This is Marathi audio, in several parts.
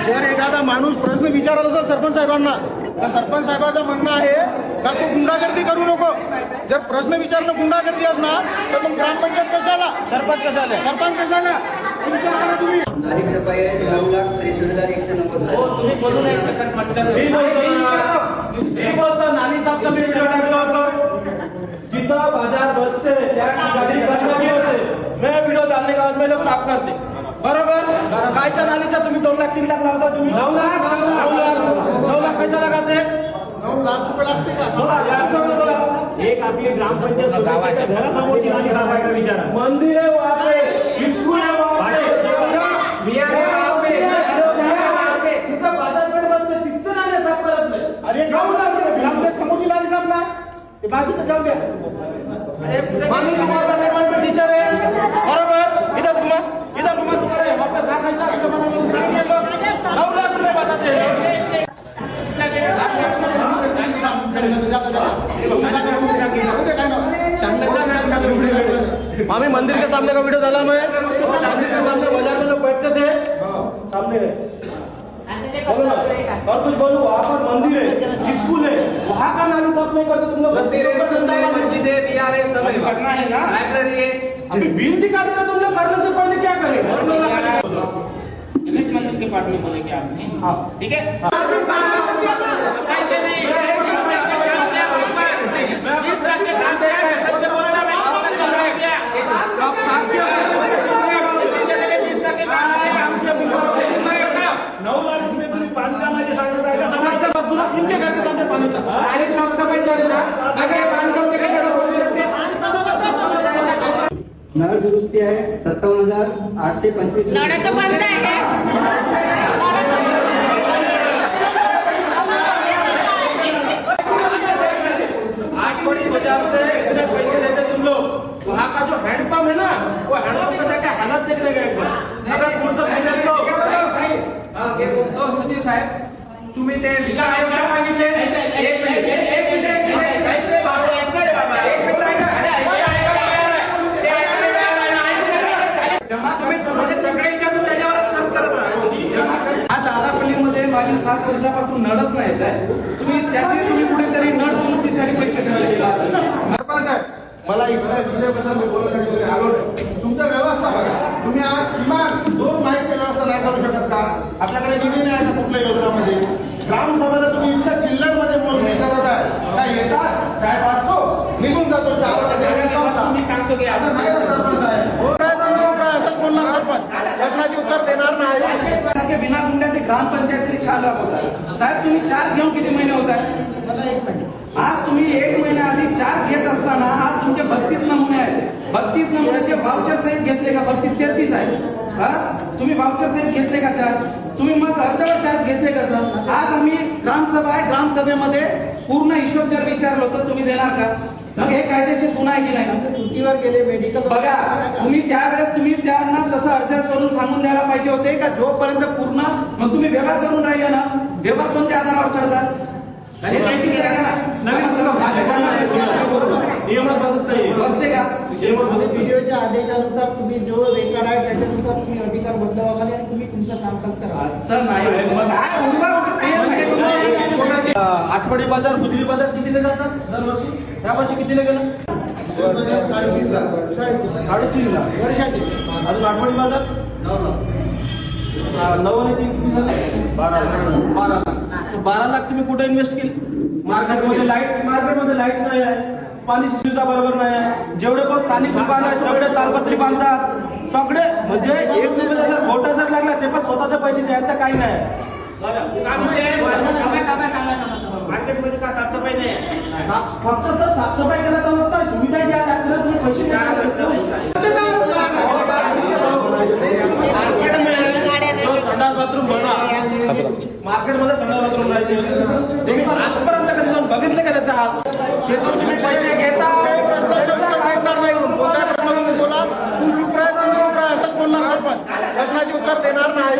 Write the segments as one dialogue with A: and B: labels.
A: जर एखादा माणूस प्रश्न विचारत असेल सरपंच साहेबांना तर सरपंच साहेबांचं म्हणणं आहे का तू गुंडागर्दी करू नको. जर प्रश्न विचारणं गुंडागर्दी असणार तर मग ग्रामपंचायत कशाला, सरपंच कशाला तुम्ही
B: नाली सफाई 9,63,190.
A: हो, तुम्ही बोलू नाही शकत म्हटलं.
C: मी बोलतो नाली साफचा मी व्हिडिओ टाकला होता. जिथं बाजार बसते त्या ठिकाणी गंदगी होते. मैं व्हिडिओ डालने का बाद में लोग साफ करते. बरोबर. गायच्या नालीचा तुम्ही 2 लाख 3 लाख लावता. तुम्ही 9 लाख पैसा लगाते.
A: 9 लाख रुपये लागते का?
C: एक आपली ग्रामपंचायत गावाच्या घरासमोरची नाली साफ करायला विचारा. मंदिर आहे वहां पे, स्कूल आहे वहां पे, बिहार आहे वहां पे, तिथं बाजारपेठ बसते तिथं नाली साफ करत नाही.
A: अरे ग्रामपंचायत समोरची नाली साफ ना, ते बाकी तर जाऊ द्या.
C: मामी तुम्हाला निर्माण टीचर आहे बरोबर. इधर तुम्हाला तुम्हाला वापस दाखायचं असतं म्हणून सांगितलं 9 लाख रुपये बताते. मामी मंदिर के सामने का वीडियो डाला मैं. मंदिर के सामने बाजार में लोग बैठते थे सामने बोलो ना. और कुछ बोलो. वहाँ पर मंदिर है, स्कूल है, वहाँ का नाली साफ नहीं करते तुम लोग.
D: मस्जिद है, बिहार है, सब
A: करना है ना.
D: लाइब्रेरी है.
C: अभी बिल दिखा दे तुम लोग. करने से पहले क्या करेंगे.
A: इंग्लिश मंदिर के पास में बोले क्या आपने? हाँ ठीक है.
B: नळ दुरुस्ती आहे 57,825.
E: नळ तर बंद आहे.
C: आठवड़ी बाजार से इतने पैसे लेते तुम लोग. वहाँ का जो हैंडपंप है ना, वो हैंडपंप का जाके हालत देखने गए. अगर पुरुष
D: सचिव साहेब तुम्ही ते विकास आयोगाला सांगितले. एक मिनिट तुम्ही सगळे विचारून त्याच्यावरच खर्च करत राहा. आज आलापल्लीमध्ये मागील 7 वर्षापासून नळच नाही येत आहे. तुम्ही कुठेतरी नळ दुरुस्तीसाठी पैसे ठेवले.
A: मला इथल्या विषयाबद्दल मी बोलण्यासाठी आलो नाही. तुमचा व्यवस्था बघा. तुम्ही आज किमान 2 माईकची व्यवस्था नाही करू शकत का? आपल्याकडे निधी नाही आहे कुठल्या योजनामध्ये. ग्रामसभेला तुम्ही इथल्या चिल्लरमध्ये मोजणी करत आहे. काय येतात साहेब असतो निघून जातो 4 वाजता. मी सांगतो की आता नाही सरपंच आहे असंच बोलणार सरपंच. प्रश्नाचे उत्तर देणार नाही.
D: बिना गुंड्याचे ग्रामपंचायतीने छान राबवतात. साहेब तुम्ही 4 घेऊन किती महिने होत आहे. आज तुम्ही 1 महिना आधी 4 घेत असताना आज तुमचे 32 नमुने आहेत. 32 नमुन्याचे वाउचर सहित घेतले का? 32-33 आहे. तुम्ही वाउचर सहित घेतले का 4? तुम्ही मग अर्धवट चार्ज घेतले कसं? आज आम्ही ग्रामसभा आहे, ग्रामसभेमध्ये पूर्ण हिशोब जर विचारलो तर तुम्ही देणार का? मग हे कायदेशीर गुन्हा आहे की नाही?
B: सुट्टीवर गेले मेडिकल
D: बघा तुम्ही त्यावेळेस तुम्ही त्यांना तसं अर्ज करून सांगून द्यायला पाहिजे होते का जोपर्यंत पूर्ण. मग तुम्ही व्यवहार करून राहिले ना. व्यवहार कोणत्या आधारावर करतात?
C: नियमात बसत नाही.
D: बसते का?
B: व्हिडिओच्या आदेशानुसार तुम्ही जो रेकॉर्ड आहे त्याच्यानुसार तुम्ही अधिकार बदलावाले आणि तुम्ही तुमचं कामकाज करा.
D: असं नाही.
C: आठवडी बाजार, गुजरी बाजार कितीला जातात दरवर्षी? यावर्षी कितीला गेलं?
A: 3.5 लाख 3.5 लाख वर्षाचे.
C: अजून आठवडी बाजार 9 आणि 3 किती झालं? 12 लाख. 12 लाख तुम्ही कुठे इन्व्हेस्ट केले? मार्केटमध्ये लाईट नाही आहे, पाणी सुविधा बरोबर नाही आहे. जेवढे पण स्थानिक दुकान आहे सगळे तालपत्री बांधतात. सगळे म्हणजे 1 रुपयाला जर घोटा जर लागला ते पण स्वतःच्या पैसे द्यायचं काही नाही.
A: मार्केटमध्ये का साफसफाई नाही आहे?
C: फक्त सर साफसफाई केला तर होत नाही. सुविधा द्या लागतील तुम्ही पैसे द्यायला संडास बाथरूम बना. मार्केटमध्ये संडास बाथरूम नाही. तुम्ही आजपर्यंत कधी जाऊन बघितले का त्याचा हात? ते तुम्ही पैसे घेता
A: बोला तू चुप राह असंच बोलणार सरपंच. प्रश्नाचे उत्तर देणार नाही.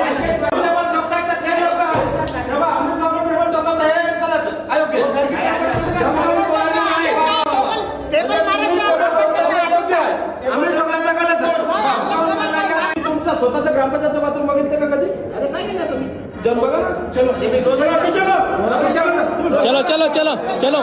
C: तुमचा स्वतःचा ग्रामपंचायतचं बाथरूम बघितलं का कधी?
A: काय केलं तुम्ही?
C: जन बघा ना चलो
E: चलो चलो चलो चलो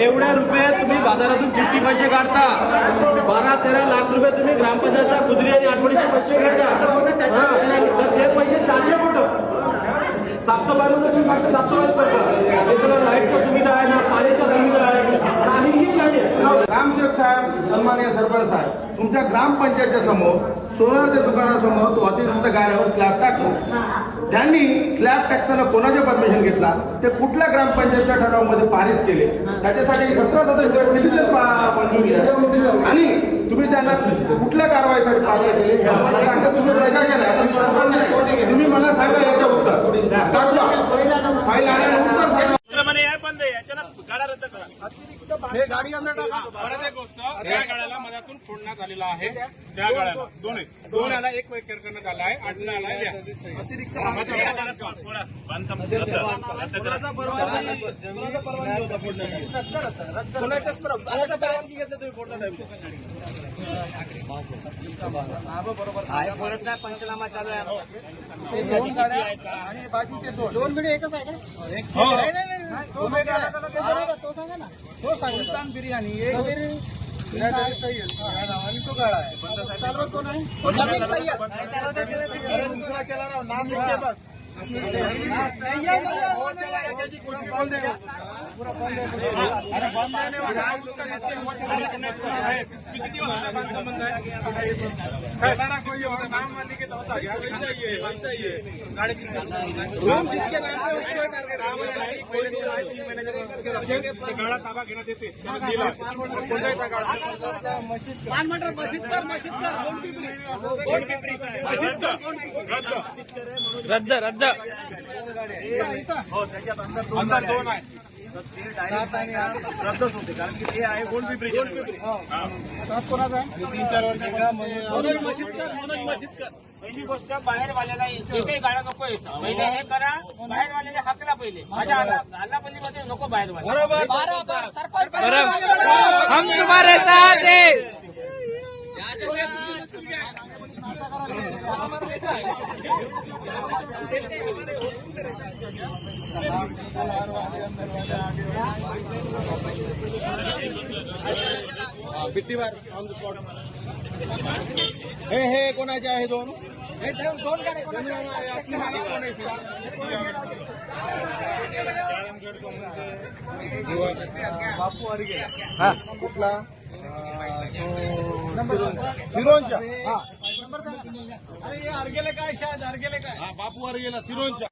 C: एवढ्या रुपये तुम्ही बाजारातून चिठ्ठी पैसे काढता 12-13 लाख रुपये तुम्ही ग्रामपंचायतच्या गुजरी आणि आठवडीचे पैसे काढता तर ते पैसे चालले कुठं साफसफाईमध्ये तुम्ही फक्त साफसफाईच करता त्याच्याला लाईटच्या सुविधा आहे ना पाण्याच्या सुविधा आहे काहीही नाही
A: ग्रामसेवक साहेब सन्माननीय सरपंच साहेब तुमच्या ग्रामपंचायतच्या समोर सोनारच्या दुकानासमोर तो अतिरिक्त गाड्यावर स्लॅब टाकतो त्यांनी स्लॅब टाकताना कोणाचे परमिशन घेतला ते कुठल्या ग्रामपंचायतच्या ठरावामध्ये पारित केले त्याच्यासाठी 17 सदस्य मंजुरी आहे आणि तुम्ही त्यांना कुठल्या कारवाईसाठी पारित केले हे आम्हाला सांगा तुम्ही प्रशासन आहे तुम्ही सरपंच आहे. तुम्ही मला सांगा याचं उत्तर काढूया फाईल आल्यानंतर उत्तर सांगा
F: हे गाडी अंदर टाका. परत एक गोष्ट त्या गाड्याला मधातून फोडण्यात आलेला आहे त्या गाड्याला दोन याला एक वेळ करण्यात आला आहे आडनाला अतिरिक्त
B: पंचनामा चालू आहे 2 गाड्या आणि बाजूचे 2 गाडी एकच आहे का? तो वेगळा आहे. तो सांगा ना. तो सुलतान बिर्याणी एक आणि तो गाडा आहे चालवत कोण आहे? जमीन सय्यद दुसरा चला राव नाम लिखते बस
F: कोई और नाम वाले के होता गया वैसा ही है नाम जिसके नाम पे उसको टारगेट कोई नहीं आए 3 महीने करके रखेंगे तो गाड़ा ताबा घेना देते
E: रद्द रद्द
F: अंदर 2 आहे
C: रद्दच होते कारण की ते आहे गोंड पिंपरी
B: कोणाचा आहे?
F: 3-4 वर्षाचा
C: मनोज मशीदकर
G: पहिली गोष्ट बाहेरवाल्याला एकही गाडा नको येतं पहिले हे करा बाहेरवाल्याला हाकला पहिले माझ्या हल्लापल्लीमध्ये नको बाहेरवाले
E: हम तुम्हारे साथ हैं
A: बिट्टीवार ऑन द स्पॉट हे कोणाचे आहे 2
B: हे 2 गाड्या कोणाच्या आहेत?
A: बापू अर्गे हा कुठला सिरोंचा हा
F: अरे हे अर्गेले काय शायद अर्गेले काय
A: बापू अर्गेला सिरोंचा